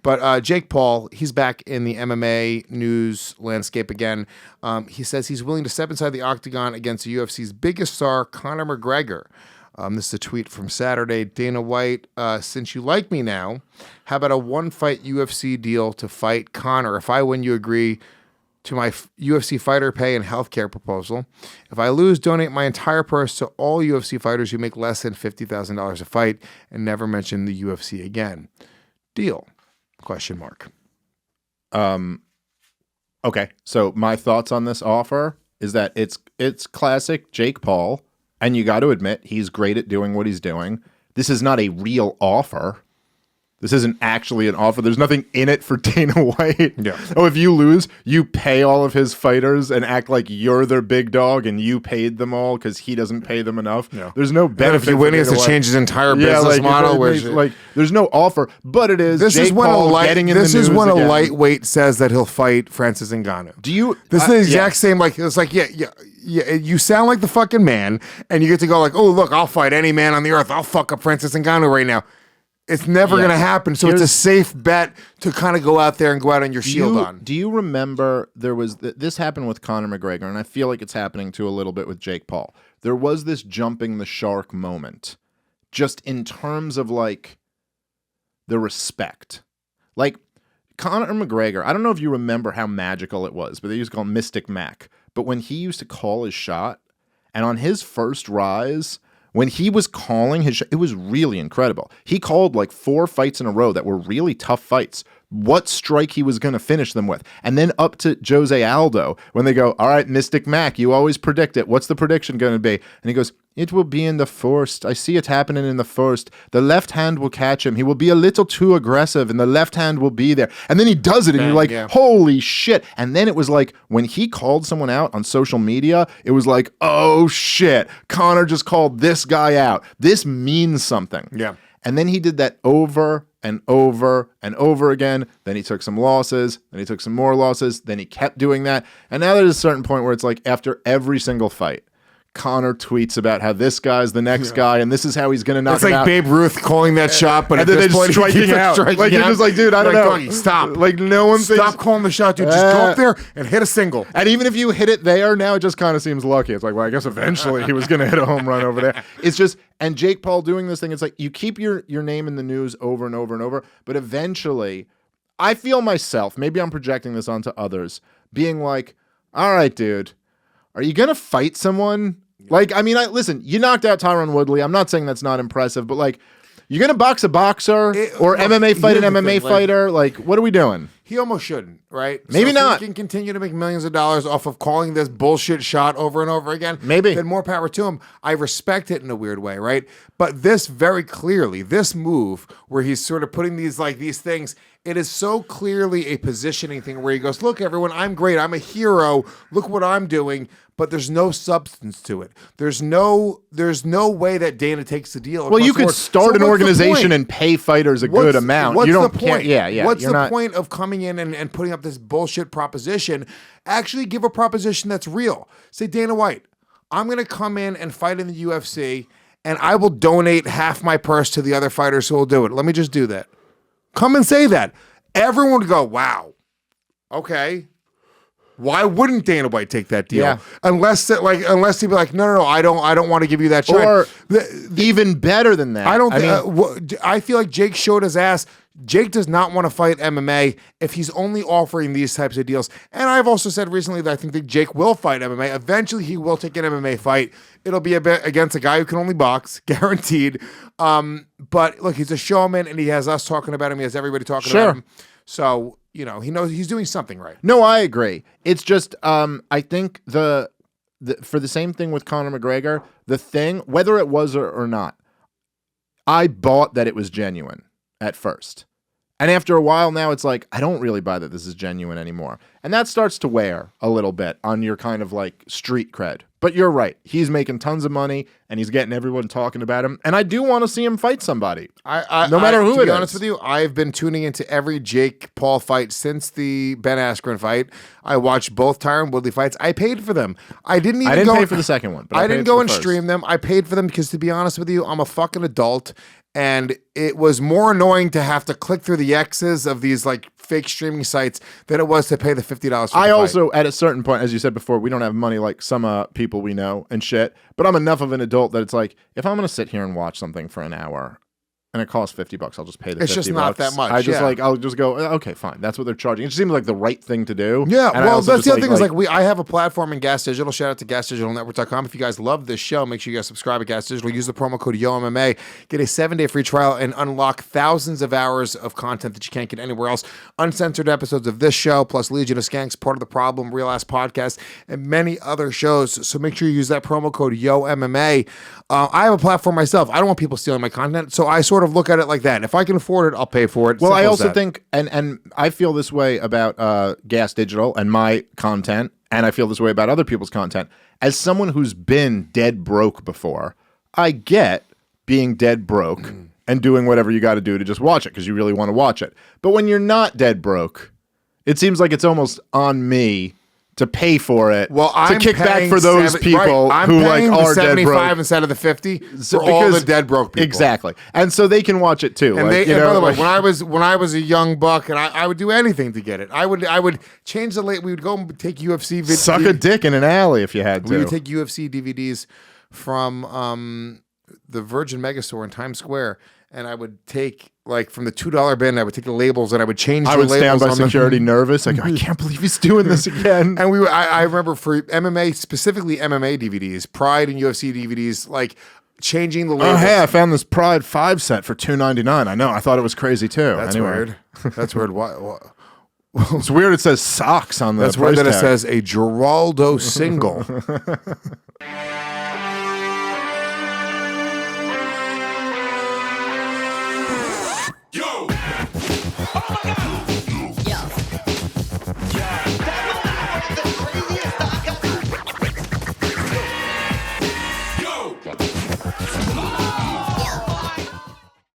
But Jake Paul, he's back in the MMA news landscape again. He says he's willing to step inside the octagon against the UFC's biggest star, Conor McGregor. This is a tweet from Saturday. Dana White, since you like me now, how about a one-fight UFC deal to fight Conor? If I win, you agree to my UFC fighter pay and healthcare proposal. If I lose, donate my entire purse to all UFC fighters who make less than $50,000 a fight and never mention the UFC again. Deal? ? Okay, so my thoughts on this offer is that it's classic Jake Paul, and you got to admit he's great at doing what he's doing. This is not a real offer. This isn't actually an offer. There's nothing in it for Dana White. Yeah. Oh, if you lose, you pay all of his fighters and act like you're their big dog and you paid them all because he doesn't pay them enough. Yeah. There's no benefit. And if you win, he has to change his entire business model. There's no offer, but it is. This Jake is when Paul getting in the news This is when again. a lightweight says that he'll fight Francis Ngannou. Do you? This is the exact same. Like it's like yeah. You sound like the fucking man, and you get to go like, oh look, I'll fight any man on the earth. I'll fuck up Francis Ngannou right now. It's never going to happen. So it's a safe bet to kind of go out there and go out on your shield on. Do you remember there was this happened with Conor McGregor, and I feel like it's happening too a little bit with Jake Paul. There was this jumping the shark moment, just in terms of like the respect. Like Conor McGregor, I don't know if you remember how magical it was, but they used to call him Mystic Mac. But when he used to call his shot, and on his first rise, when he was calling his shot, it was really incredible. He called like 4 fights in a row that were really tough fights. What strike he was going to finish them with. And then up to Jose Aldo, when they go, all right, Mystic Mac, you always predict it. What's the prediction going to be? And he goes, it will be in the first. I see it happening in the first. The left hand will catch him. He will be a little too aggressive, and the left hand will be there. And then he does it, and you're like, holy shit. And then it was like, when he called someone out on social media, it was like, oh shit, Conor just called this guy out. This means something. Yeah. And then he did that over and over and over again. Then he took some losses. Then he took some more losses. Then he kept doing that. And now there's a certain point where it's like after every single fight, Conor tweets about how this guy's the next guy, and this is how he's going to knock him out. It's like Babe Ruth calling that shot, but and then they just striking out. Like you're just like, dude, I don't know. Doggy, stop. Like no one thinks. Stop calling the shot, dude. Just go up there and hit a single. And even if you hit it there, now it just kind of seems lucky. It's like, well, I guess eventually he was going to hit a home run over there. It's just, and Jake Paul doing this thing, it's like you keep your name in the news over and over and over, but eventually, I feel myself, maybe I'm projecting this onto others, being like, all right, dude, are you going to fight someone? Like, I mean, listen, you knocked out Tyron Woodley. I'm not saying that's not impressive, but like, you're going to box a boxer or MMA fight an MMA fighter? Like, what are we doing? He almost shouldn't, right? Maybe not. He can continue to make millions of dollars off of calling this bullshit shot over and over again. Maybe. Then more power to him. I respect it in a weird way, right? But this very clearly, this move where he's sort of putting these things, it is so clearly a positioning thing where he goes, look, everyone, I'm great. I'm a hero. Look what I'm doing. But there's no substance to it. There's no way that Dana takes the deal. Well, you could start an organization and pay fighters a good amount. What's you don't the point? Yeah. What's the point of coming in and putting up this bullshit proposition? Actually give a proposition that's real. Say, Dana White, I'm going to come in and fight in the UFC, and I will donate half my purse to the other fighters who will do it. Let me just do that. Come and say that. Everyone would go, wow, okay. Why wouldn't Dana White take that deal? Yeah. Unless he'd be like, no, I don't want to give you that shot. Or even better than that. I feel like Jake showed his ass. Jake does not want to fight MMA if he's only offering these types of deals. And I've also said recently that I think that Jake will fight MMA. Eventually, he will take an MMA fight. It'll be against a guy who can only box, guaranteed. But look, he's a showman, and he has us talking about him. He has everybody talking about him. So, you know, he knows he's doing something right. No, I agree. It's just, I think for the same thing with Conor McGregor, the thing, whether it was or not, I bought that it was genuine at first. And after a while now, it's like, I don't really buy that this is genuine anymore. And that starts to wear a little bit on your kind of like street cred. But you're right. He's making tons of money, and he's getting everyone talking about him. And I do want to see him fight somebody. No matter who it is. To be honest with you, I've been tuning into every Jake Paul fight since the Ben Askren fight. I watched both Tyron Woodley fights. I paid for them. I didn't pay for the second one. But I didn't go and stream them. I paid for them because, to be honest with you, I'm a fucking adult. And it was more annoying to have to click through the X's of these like fake streaming sites than it was to pay the $50 for I the also, at a certain point, as you said before, we don't have money like some people we know and shit. But I'm enough of an adult that it's like, if I'm going to sit here and watch something for an hour and it costs $50, I'll just pay the $50. It's just not that much. I just I'll just go, okay, fine. That's what they're charging. It just seems like the right thing to do. Yeah, And well, that's the other thing is like I have a platform in Gas Digital. Shout out to GasDigitalNetwork.com. If you guys love this show, make sure you guys subscribe at Gas Digital. Use the promo code YOMMA. Get a 7-day free trial and unlock thousands of hours of content that you can't get anywhere else. Uncensored episodes of this show, plus Legion of Skanks, Part of the Problem, Real Ass Podcast, and many other shows. So make sure you use that promo code YOMMA. I have a platform myself. I don't want people stealing my content, so I sort of look at it like that. If I can afford it, I'll pay for it. Well, Simple I as also that. think, and I feel this way about Gas Digital and my content, and I feel this way about other people's content. As someone who's been dead broke before, I get being dead broke and doing whatever you got to do to just watch it because you really want to watch it. But when you're not dead broke, it seems like it's almost on me to pay for it. Well, I'm to kick back paying for those people I'm who like paying the are dead 75 broke instead of the 50 So- for all because- the dead broke people. Exactly, and so they can watch it too. And, like, and by the way, like- when I was a young buck, and I would do anything to get it. I would change the late. We would go and take UFC videos. suck a dick in an alley if you had to. We would take UFC DVDs from the Virgin Megastore in Times Square, and I would take like from the $2 bin. I would take the labels and I would change. I the would stand labels by on them. security nervous. Like, I can't believe he's doing this again. And I remember for MMA, specifically MMA DVDs, Pride and UFC DVDs, like changing the labels. Oh, hey, I found this Pride 5 set for $2.99. I know. I thought it was crazy too. That's Anyway. weird. That's weird. What? It's weird it says socks on the That's weird price that it tag. says a Geraldo single. Yo! Oh my God! Yo!